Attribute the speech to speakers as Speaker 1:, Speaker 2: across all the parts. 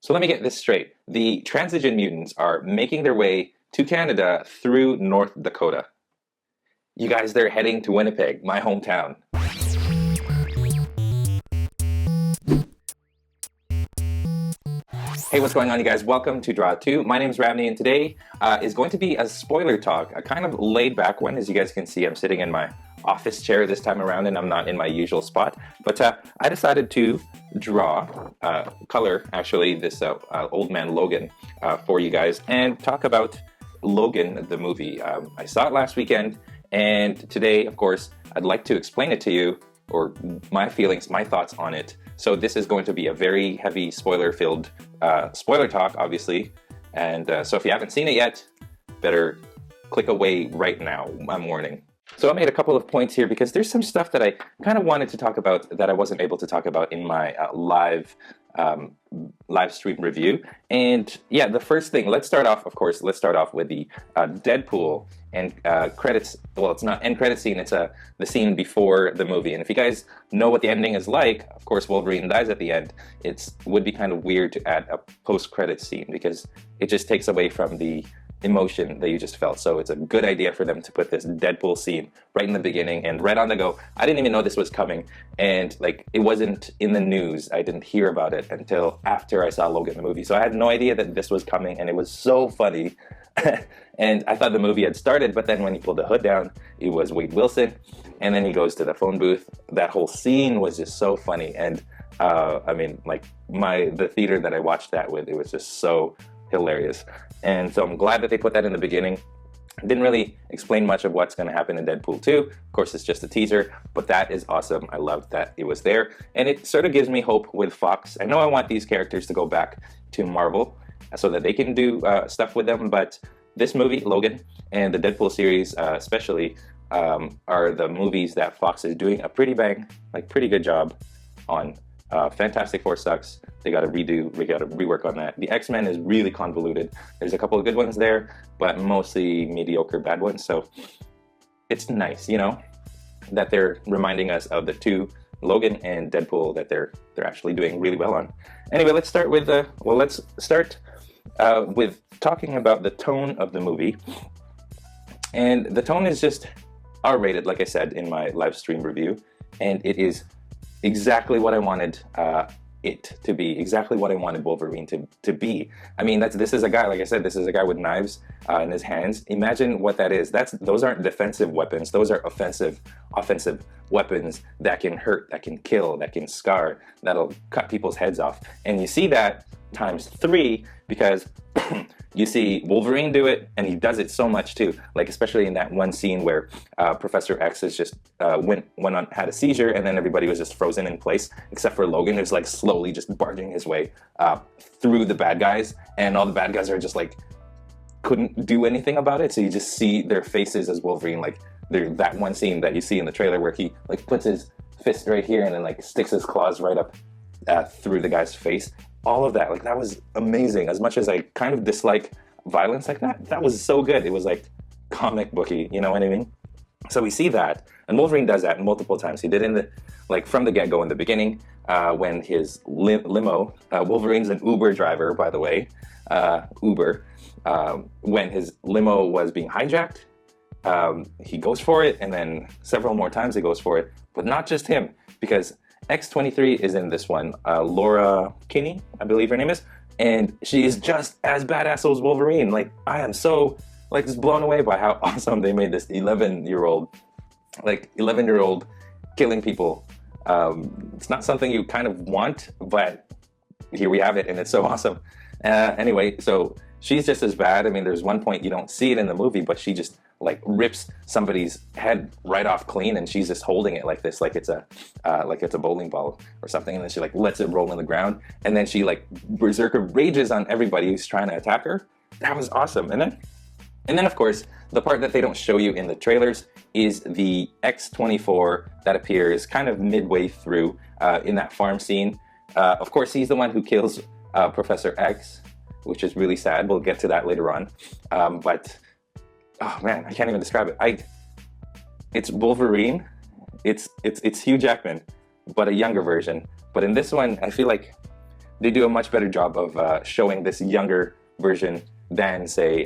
Speaker 1: So let me get this straight. The transition mutants are making their way to Canada through North Dakota. You guys, they're heading to Winnipeg, my hometown. Hey, what's going on, you guys? Welcome to Draw 2. My name's Ramny, and today is going to be a spoiler talk, a kind of laid-back one. As you guys can see, I'm sitting in my office chair this time around, and I'm not in my usual spot. But I decided to draw, color, actually, this Old Man Logan for you guys, and talk about Logan, the movie. I saw it last weekend, and today, of course, I'd like to explain it to you, or my feelings, my thoughts on it. So this is going to be a very heavy spoiler-filled spoiler talk, obviously. And so if you haven't seen it yet, better click away right now, I'm warning. So I made a couple of points here because there's some stuff that I kind of wanted to talk about that I wasn't able to talk about in my live stream review. And yeah, the first thing, let's start off with the Deadpool and credits. Well, it's not end credit scene, it's the scene before the movie. And if you guys know what the ending is like, of course Wolverine dies at the end. It would be kind of weird to add a post-credit scene because it just takes away from the emotion that you just felt. So it's a good idea for them to put this Deadpool scene right in the beginning and right on the go. I didn't even know this was coming, and like it wasn't in the news. I didn't hear about it until after I saw Logan the movie. So I had no idea that this was coming, and it was so funny. And I thought the movie had started, but then when he pulled the hood down, it was Wade Wilson, and then he goes to the phone booth. That whole scene was just so funny, and I mean, like the theater that I watched that with, it was just so hilarious. And so I'm glad that they put that in the beginning. Didn't really explain much of what's going to happen in Deadpool 2. Of course, it's just a teaser, but that is awesome. I loved that it was there. And it sort of gives me hope with Fox. I know I want these characters to go back to Marvel so that they can do stuff with them, but this movie, Logan, and the Deadpool series especially, are the movies that Fox is doing a pretty good job on. Fantastic Four sucks. They got to rework on that. The X-Men is really convoluted. There's a couple of good ones there, but mostly mediocre bad ones. So it's nice, you know, that they're reminding us of the two, Logan and Deadpool, that they're actually doing really well on. Anyway, let's start with with talking about the tone of the movie. And the tone is just R-rated, like I said in my live stream review, and it is exactly what I wanted it to be, exactly what I wanted Wolverine to be. I mean, this is a guy, like I said, this is a guy with knives in his hands. Imagine what that is. Those aren't defensive weapons. Those are offensive weapons that can hurt, that can kill, that can scar, that'll cut people's heads off. And you see that times 3 because you see Wolverine do it, and he does it so much too. Like especially in that one scene where Professor X is just had a seizure, and then everybody was just frozen in place, except for Logan, who's like slowly just barging his way through the bad guys, and all the bad guys are just like couldn't do anything about it. So you just see their faces as Wolverine, like that one scene that you see in the trailer where he like puts his fist right here and then like sticks his claws right up through the guy's face. All of that, like that was amazing. As much as I kind of dislike violence like that, that was so good. It was like comic booky, you know what I mean? So we see that, and Wolverine does that multiple times. He did from the get-go in the beginning, when his limo, Wolverine's an Uber driver, by the way, when his limo was being hijacked, he goes for it, and then several more times he goes for it, but not just him, because X-23 is in this one, Laura Kinney, I believe her name is, and she is just as badass as Wolverine. Like, I am so, like, just blown away by how awesome they made this 11-year-old killing people. It's not something you kind of want, but here we have it, and it's so awesome. Anyway, so she's just as bad. I mean, there's one point you don't see it in the movie, but she just like rips somebody's head right off clean, and she's just holding it like this, like it's a bowling ball or something, and then she like lets it roll on the ground, and then she like berserker rages on everybody who's trying to attack her. That was awesome. And then of course the part that they don't show you in the trailers is the X-24 that appears kind of midway through in that farm scene. Of course, he's the one who kills Professor X, which is really sad. We'll get to that later on. But oh man, I can't even describe it. It's Wolverine. It's Hugh Jackman, but a younger version. But in this one, I feel like they do a much better job of showing this younger version than, say,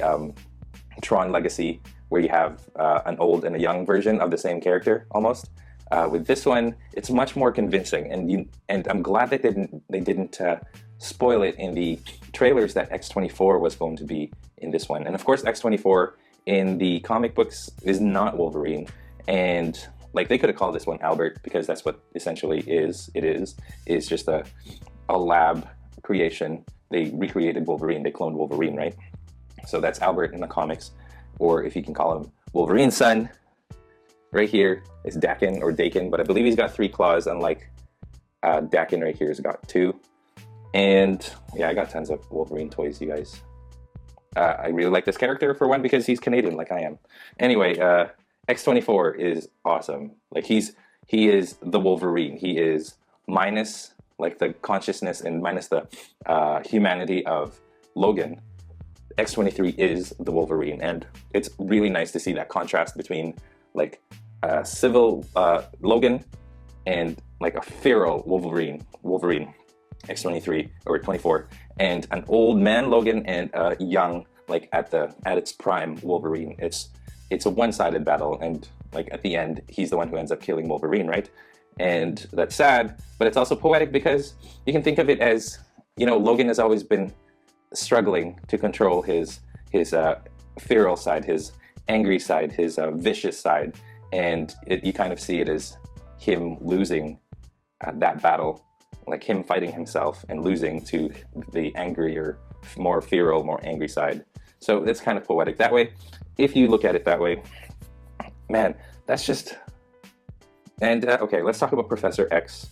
Speaker 1: Tron Legacy, where you have an old and a young version of the same character almost. With this one, it's much more convincing, and I'm glad that they didn't spoil it in the trailers that X-24 was going to be in this one. And of course, X-24 in the comic books is not Wolverine, and like they could have called this one Albert, because that's what essentially is just a lab creation. They recreated Wolverine, they cloned Wolverine, right? So that's Albert in the comics, or if you can call him Wolverine's son. Right here is Dakin or Dakin, but I believe he's got 3 claws, unlike Dakin right here has got 2. And yeah, I got tons of Wolverine toys, you guys. I really like this character, for one, because he's Canadian like I am. Anyway, X-24 is awesome. Like he is the Wolverine. He is minus like the consciousness and minus the humanity of Logan. X-23 is the Wolverine, and it's really nice to see that contrast between like civil Logan and like a feral Wolverine, X-23 or 24, and an old man Logan and a young, like at its prime Wolverine. It's a one-sided battle, and like at the end, he's the one who ends up killing Wolverine, right? And that's sad, but it's also poetic, because you can think of it as, you know, Logan has always been struggling to control his feral side, his angry side, his vicious side, and you kind of see it as him losing that battle, like him fighting himself and losing to the angrier, more feral, more angry side. So it's kind of poetic that way, if you look at it that way. Man, that's just... And okay, let's talk about Professor X.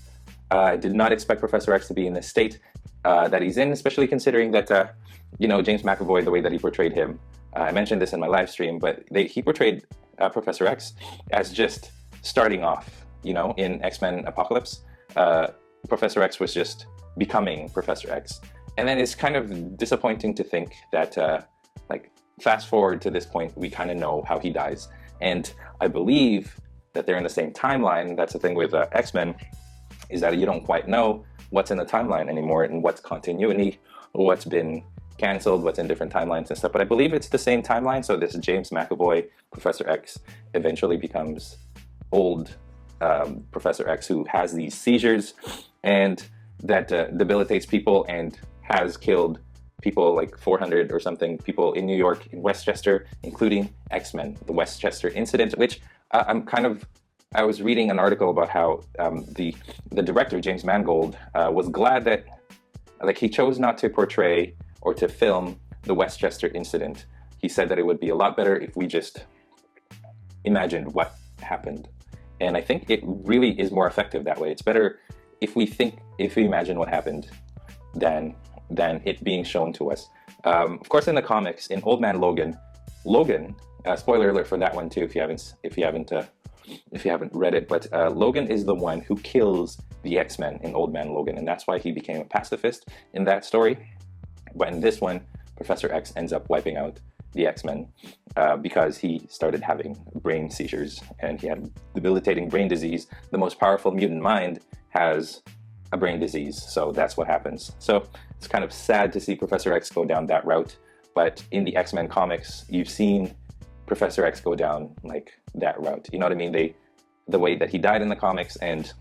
Speaker 1: I did not expect Professor X to be in the state that he's in, especially considering that, you know, James McAvoy, the way that he portrayed him, I mentioned this in my live stream, but he portrayed Professor X as just starting off, you know, in X-Men Apocalypse. Professor X was just becoming Professor X. And then it's kind of disappointing to think that, like, fast forward to this point, we kind of know how he dies. And I believe that they're in the same timeline. That's the thing with X-Men, is that you don't quite know what's in the timeline anymore and what's continuity, what's been canceled, what's in different timelines and stuff. But I believe it's the same timeline. So this James McAvoy, Professor X, eventually becomes old Professor X, who has these seizures and that debilitates people and has killed people, like 400 or something people in New York, in Westchester, including X-Men, the Westchester incident, which I was reading an article about how the director, James Mangold, was glad that, like, he chose not to portray or to film the Westchester incident. He said that it would be a lot better if we just imagined what happened. And I think it really is more effective that way. It's better if we imagine what happened than it being shown to us. Of course, in the comics, in Old Man Logan, spoiler alert for that one too, if you haven't read it, but Logan is the one who kills the X-Men in Old Man Logan, and that's why he became a pacifist in that story. But in this one, Professor X ends up wiping out the X-Men because he started having brain seizures and he had debilitating brain disease. The most powerful mutant mind has a brain disease, so that's what happens. So it's kind of sad to see Professor X go down that route, but in the X-Men comics, you've seen Professor X go down like that route. You know what I mean? The way that he died in the comics and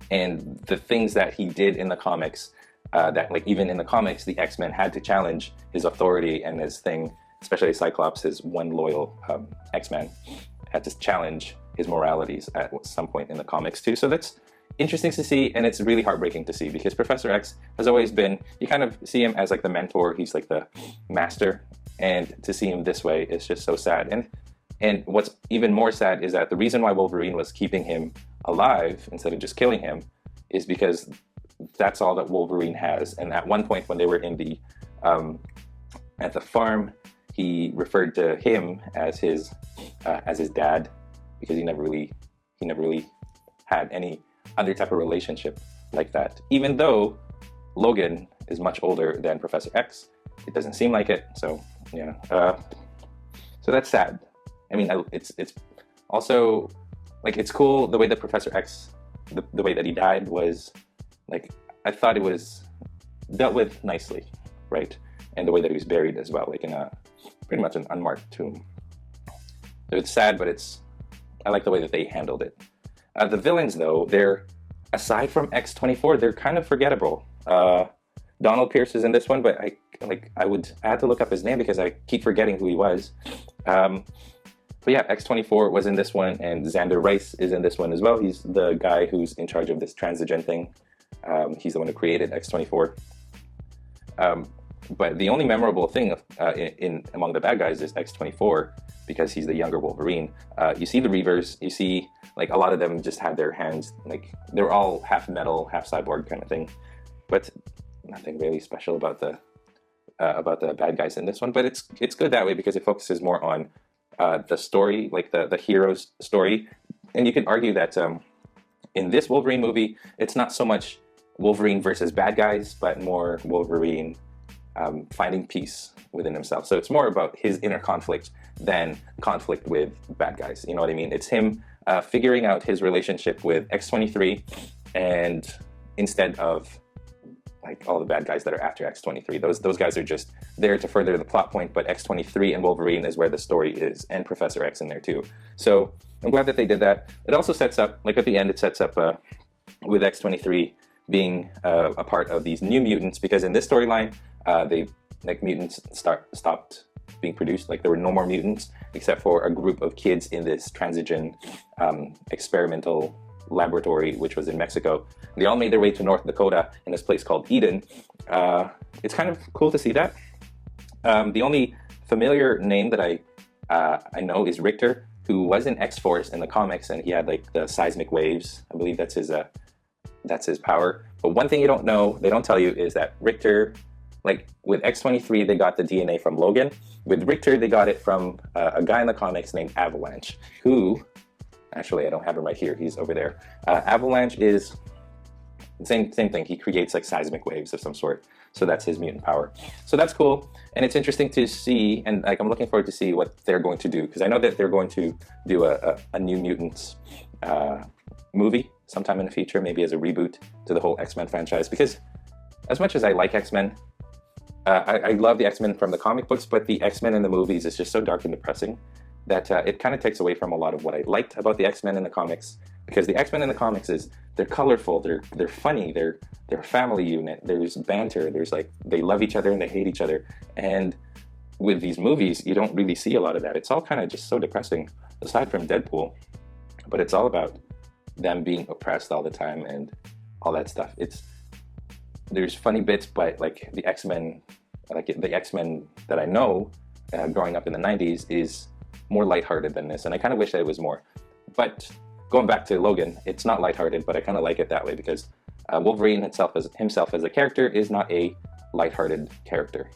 Speaker 1: the things that he did in the comics, that like even in the comics, the X-Men had to challenge his authority and his thing, especially Cyclops, his one loyal X-Men, had to challenge his moralities at some point in the comics too. So that's interesting to see, and it's really heartbreaking to see, because Professor X has always been, you kind of see him as like the mentor, he's like the master, and to see him this way is just so sad. And what's even more sad is that the reason why Wolverine was keeping him alive instead of just killing him is because that's all that Wolverine has. And at one point when they were in the at the farm, he referred to him as his dad, because he never really had any other type of relationship like that. Even though Logan is much older than Professor X, it doesn't seem like it. So yeah, so that's sad. I mean, it's also like, it's cool the way that Professor X, the way that he died was like, I thought it was dealt with nicely, right? And the way that he was buried as well, like in a pretty much an unmarked tomb. So it's sad, but I like the way that they handled it. The villains, though, they're, aside from X-24, they're kind of forgettable. Donald Pierce is in this one, but I had to look up his name because I keep forgetting who he was. But yeah, X-24 was in this one, and Xander Rice is in this one as well. He's the guy who's in charge of this transigen thing. He's the one who created X-24. But the only memorable thing among the bad guys is X-24, because he's the younger Wolverine. You see the Reavers, you see like a lot of them just have their hands, like they're all half metal, half cyborg kind of thing. But nothing really special about the bad guys in this one. But it's good that way because it focuses more on the story, like the hero's story. And you can argue that in this Wolverine movie, it's not so much Wolverine versus bad guys, but more Wolverine finding peace within himself. So it's more about his inner conflict than conflict with bad guys. You know what I mean? It's him figuring out his relationship with X-23, and instead of like all the bad guys that are after X-23. Those guys are just there to further the plot point, but X-23 and Wolverine is where the story is, and Professor X in there too. So I'm glad that they did that. It also sets up, like at the end, it sets up with X-23 being a part of these new mutants, because in this storyline, mutants stopped being produced. Like there were no more mutants except for a group of kids in this transigen experimental laboratory, which was in Mexico. They all made their way to North Dakota in this place called Eden. It's kind of cool to see that. The only familiar name that I know is Richter, who was in X-Force in the comics, and he had like the seismic waves. I believe that's his power. But one thing you don't know, they don't tell you, is that Richter, like with X-23, they got the DNA from Logan. With Richter, they got it from a guy in the comics named Avalanche, who, actually, I don't have him right here. He's over there. Avalanche is the same thing. He creates like seismic waves of some sort. So that's his mutant power. So that's cool. And it's interesting to see, and like I'm looking forward to see what they're going to do, because I know that they're going to do a New Mutants movie sometime in the future, maybe as a reboot to the whole X-Men franchise. Because as much as I like X-Men, I love the X-Men from the comic books, but the X-Men in the movies is just so dark and depressing that it kind of takes away from a lot of what I liked about the X-Men in the comics. Because the X-Men in the comics they're colorful, they're funny, they're a family unit, there's banter, there's like, they love each other and they hate each other. And with these movies, you don't really see a lot of that. It's all kind of just so depressing, aside from Deadpool. But it's all about them being oppressed all the time and all that stuff. There's funny bits, but like the X-Men that I know growing up in the 90s is more lighthearted than this, and I kind of wish that it was more. But going back to Logan, it's not lighthearted, but I kind of like it that way, because Wolverine himself as a character is not a lighthearted character.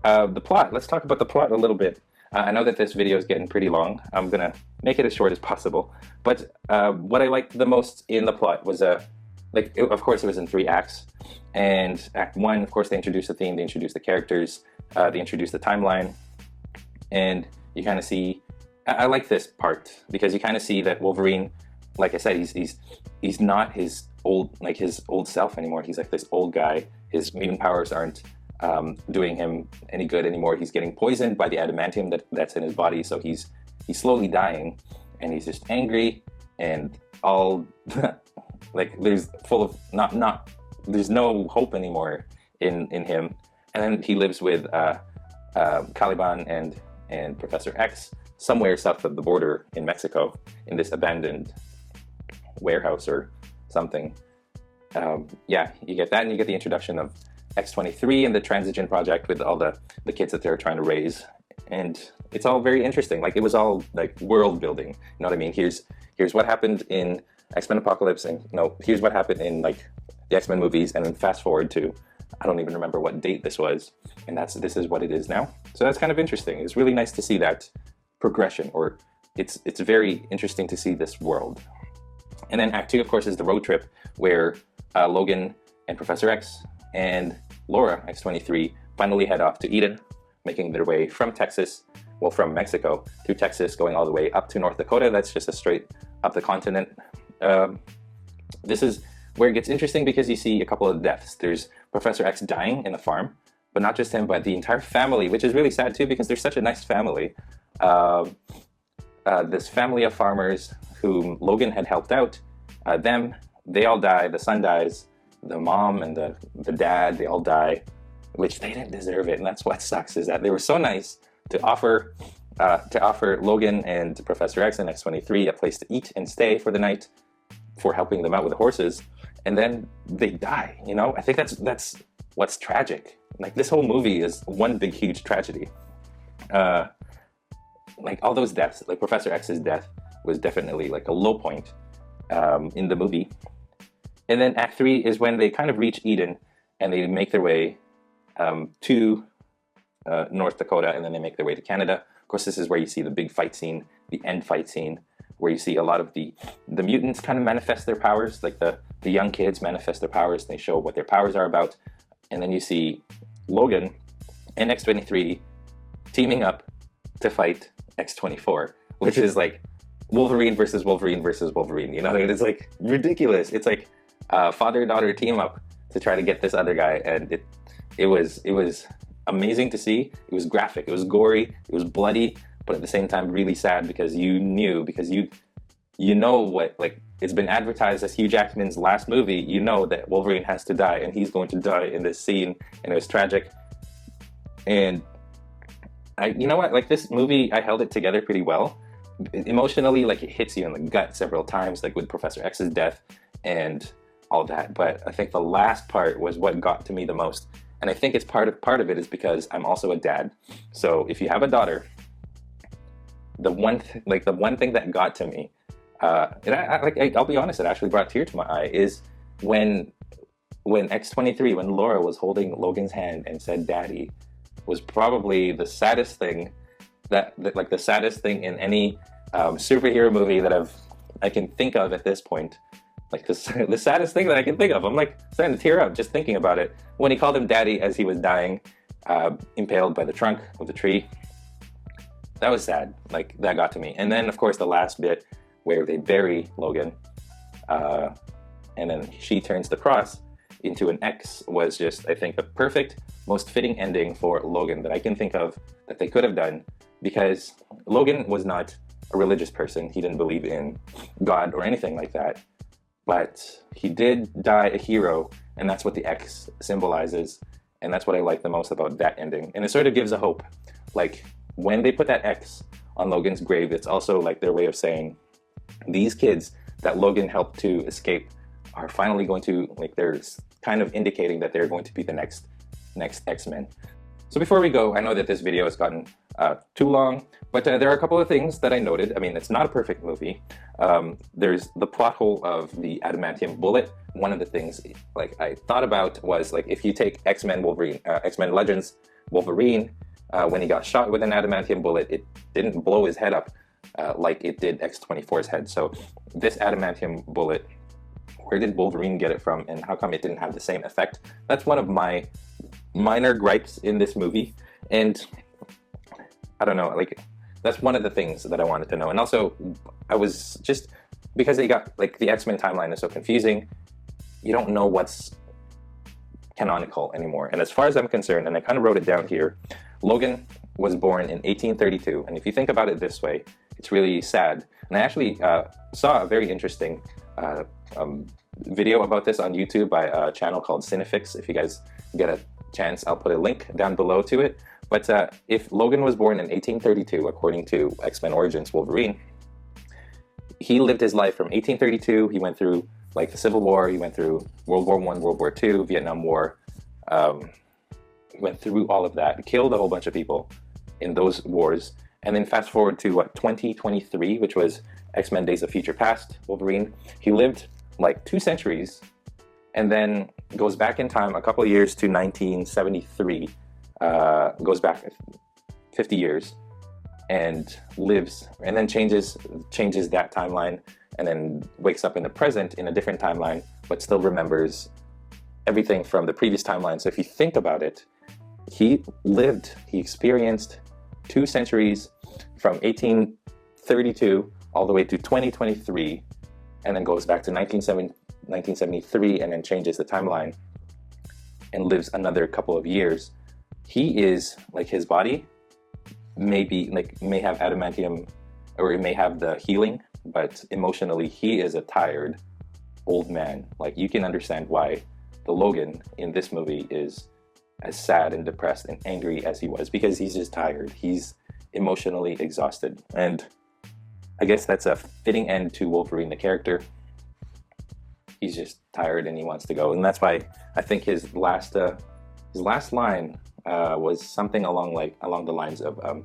Speaker 1: The plot, let's talk about the plot a little bit. I know that this video is getting pretty long. I'm gonna make it as short as possible. But what I liked the most in the plot was of course it was in 3 acts. And Act 1, of course, they introduced the theme, they introduced the characters, they introduced the timeline, and you kind of see, I like this part because you kind of see that Wolverine, like I said, he's not his old self anymore. He's like this old guy. His mutant powers aren't doing him any good anymore. He's getting poisoned by the adamantium that's in his body, so he's slowly dying, and he's just angry and all like there's no hope anymore in him. And then he lives with Caliban and Professor X somewhere south of the border in Mexico, in this abandoned warehouse or something. Yeah, you get that, and you get the introduction of X-23 and the Transigen Project with all the kids that they're trying to raise. And it's all very interesting. Like, it was all like world building. You know what I mean? Here's what happened in X-Men Apocalypse, and here's what happened in like the X-Men movies, and then fast forward to, I don't even remember what date this was, and this is what it is now. So that's kind of interesting. It's really nice to see that progression, or it's very interesting to see this world. And then Act 2, of course, is the road trip where Logan and Professor X and Laura, X-23, finally head off to Eden, making their way from Mexico through Texas, going all the way up to North Dakota. That's just a straight up the continent. This is where it gets interesting because you see a couple of deaths. There's Professor X dying in the farm, but not just him, but the entire family, which is really sad too because they're such a nice family. This family of farmers whom Logan had helped out, they all die. The son dies, the mom and the dad, they all die, which they didn't deserve it. And that's what sucks, is that they were so nice to offer Logan and Professor X and X-23 a place to eat and stay for the night for helping them out with the horses, and then they die. You know, I think that's what's tragic. Like, this whole movie is one big huge tragedy. Like, all those deaths, like Professor X's death was definitely like a low point in the movie. And then Act 3 is when they kind of reach Eden and they make their way to North Dakota, and then they make their way to Canada. Of course, this is where you see the big fight scene, the end fight scene, where you see a lot of the mutants kind of manifest their powers, like the young kids manifest their powers, and they show what their powers are about. And then you see Logan and X-23 teaming up to fight X-24, which is like Wolverine versus Wolverine versus Wolverine. You know, it's like ridiculous. It's like father-daughter team up to try to get this other guy, and it was amazing to see. It was graphic, it was gory, it was bloody, but at the same time really sad because you know what, like, it's been advertised as Hugh Jackman's last movie. You know that Wolverine has to die, and he's going to die in this scene, and it was tragic. And you know what, like, this movie, I held it together pretty well. Emotionally, like, it hits you in the gut several times, like with Professor X's death and all that. But I think the last part was what got to me the most. And I think it's part of it is because I'm also a dad. So if you have a daughter, the one thing that got to me, and I'll be honest, it actually brought a tear to my eye, is when X-23, when Laura was holding Logan's hand and said "Daddy," was probably the saddest thing like the saddest thing in any superhero movie that I can think of at this point. Like, the saddest thing that I can think of. I'm like starting to tear up just thinking about it. When he called him Daddy as he was dying, impaled by the trunk of the tree. That was sad. Like, that got to me. And then, of course, the last bit where they bury Logan, and then she turns the cross into an X was just, I think, the perfect, most fitting ending for Logan that I can think of that they could have done, because Logan was not a religious person. He didn't believe in God or anything like that. But he did die a hero, and that's what the X symbolizes. And that's what I like the most about that ending. And it sort of gives a hope. Like, when they put that X on Logan's grave, it's also like their way of saying, these kids that Logan helped to escape are finally going to, like, they're kind of indicating that they're going to be the next X-Men. So before we go, I know that this video has gotten too long, but there are a couple of things that I noted. I mean, it's not a perfect movie. There's the plot hole of the adamantium bullet. One of the things, like, I thought about was, like, if you take X-Men Legends Wolverine, when he got shot with an adamantium bullet, it didn't blow his head up like it did X-24's head. So this adamantium bullet, where did Wolverine get it from, and how come it didn't have the same effect? That's one of my minor gripes in this movie. And I don't know, like, that's one of the things that I wanted to know. And also, I was just, because they got, like, the X-Men timeline is so confusing, you don't know what's canonical anymore. And as far as I'm concerned, and I kind of wrote it down here, Logan was born in 1832. And if you think about it this way, it's really sad. And I actually saw a very interesting video about this on YouTube by a channel called Cinefix. If you guys get a chance, I'll put a link down below to it. But if Logan was born in 1832, according to X-Men Origins Wolverine, he lived his life from 1832. He went through, like, the Civil War. He went through World War I, World War II, Vietnam War. He went through all of that, killed a whole bunch of people in those wars. And then fast forward to, 2023, which was X-Men Days of Future Past, Wolverine. He lived, like, 2 centuries, and then goes back in time a couple of years to 1973. Goes back 50 years and lives, and then changes that timeline, and then wakes up in the present in a different timeline, but still remembers everything from the previous timeline. So if you think about it, he experienced 2 centuries from 1832 all the way to 2023, and then goes back to 1973 and then changes the timeline and lives another couple of years, he is like, his body may have adamantium, or it may have the healing, but emotionally he is a tired old man. Like, you can understand why the Logan in this movie is as sad and depressed and angry as he was, because he's just tired. He's emotionally exhausted. And I guess that's a fitting end to Wolverine the character. He's just tired and he wants to go, and that's why I think his last line was something along the lines of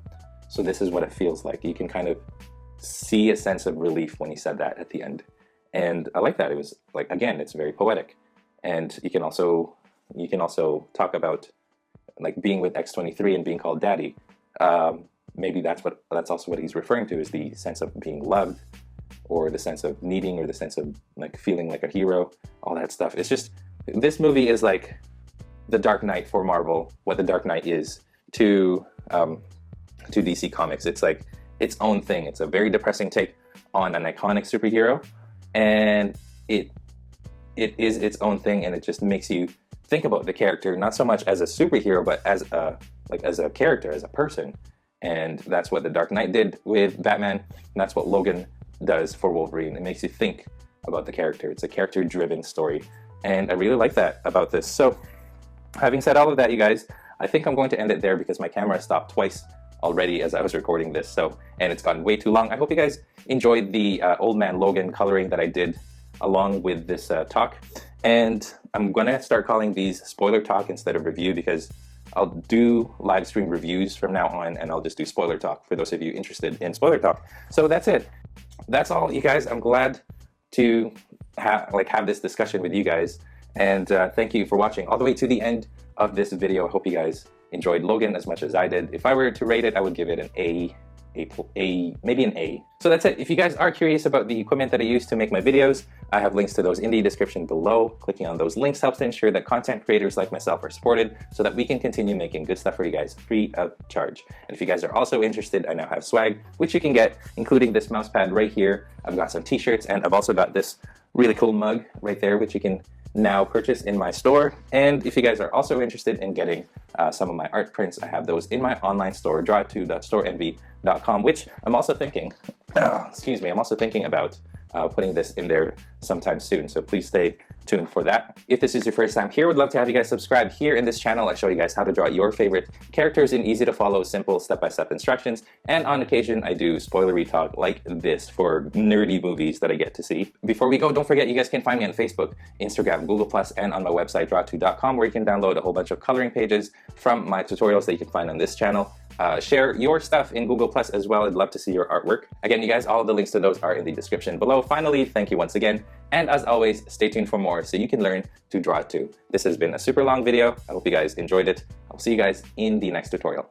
Speaker 1: so this is what it feels like. You can kind of see a sense of relief when he said that at the end, and I like that. It was like, again, it's very poetic. And you can also talk about like being with X-23 and being called daddy. Maybe that's also what he's referring to, is the sense of being loved, or the sense of needing, or the sense of like feeling like a hero, all that stuff. It's just, this movie is like the Dark Knight for Marvel, what the Dark Knight is to DC Comics. It's like its own thing. It's a very depressing take on an iconic superhero, and it is its own thing, and it just makes you think about the character, not so much as a superhero, but as a character, as a person. And that's what the Dark Knight did with Batman, and that's what Logan does for Wolverine. It makes you think about the character. It's a character-driven story, and I really like that about this. So, having said all of that, you guys, I think I'm going to end it there because my camera stopped twice already as I was recording this, and it's gone way too long. I hope you guys enjoyed the Old Man Logan coloring that I did along with this talk, and I'm gonna start calling these spoiler talk instead of review, because I'll do live stream reviews from now on, and I'll just do spoiler talk for those of you interested in spoiler talk. So that's it. That's all, you guys. I'm glad to have this discussion with you guys, and thank you for watching all the way to the end of this video. I hope you guys enjoyed Logan as much as I did. If I were to rate it, I would give it an maybe an A. So that's it. If you guys are curious about the equipment that I use to make my videos, I have links to those in the description below. Clicking on those links helps to ensure that content creators like myself are supported, so that we can continue making good stuff for you guys free of charge. And if you guys are also interested, I now have swag, which you can get, including this mouse pad right here. I've got some t-shirts, and I've also got this really cool mug right there, which you can now purchase in my store. And if you guys are also interested in getting some of my art prints, I have those in my online store, draw2.storeenvy.com, which I'm also thinking, I'm also thinking about putting this in there sometime soon, so please stay tuned for that. If this is your first time here, would love to have you guys subscribe. Here in this channel, I show you guys how to draw your favorite characters in easy to follow, simple step-by-step instructions, and on occasion I do spoilery talk like this for nerdy movies that I get to see. Before we go, don't forget you guys can find me on Facebook, Instagram, Google+, and on my website draw2.com, where you can download a whole bunch of coloring pages from my tutorials that you can find on this channel. Share your stuff in Google+ as well. I'd love to see your artwork. Again, you guys, all of the links to those are in the description below. Finally, thank you once again. And as always, stay tuned for more so you can learn to draw too. This has been a super long video. I hope you guys enjoyed it. I'll see you guys in the next tutorial.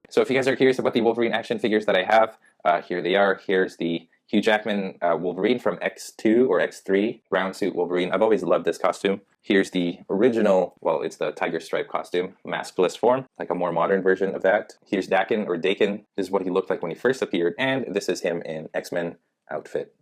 Speaker 1: So if you guys are curious about the Wolverine action figures that I have, here they are. Here's the Hugh Jackman Wolverine from X2 or X3, brown suit Wolverine. I've always loved this costume. Here's the original, well, it's the tiger stripe costume, maskless form, like a more modern version of that. Here's Daken or Daken. This is what he looked like when he first appeared, and this is him in X-Men outfit.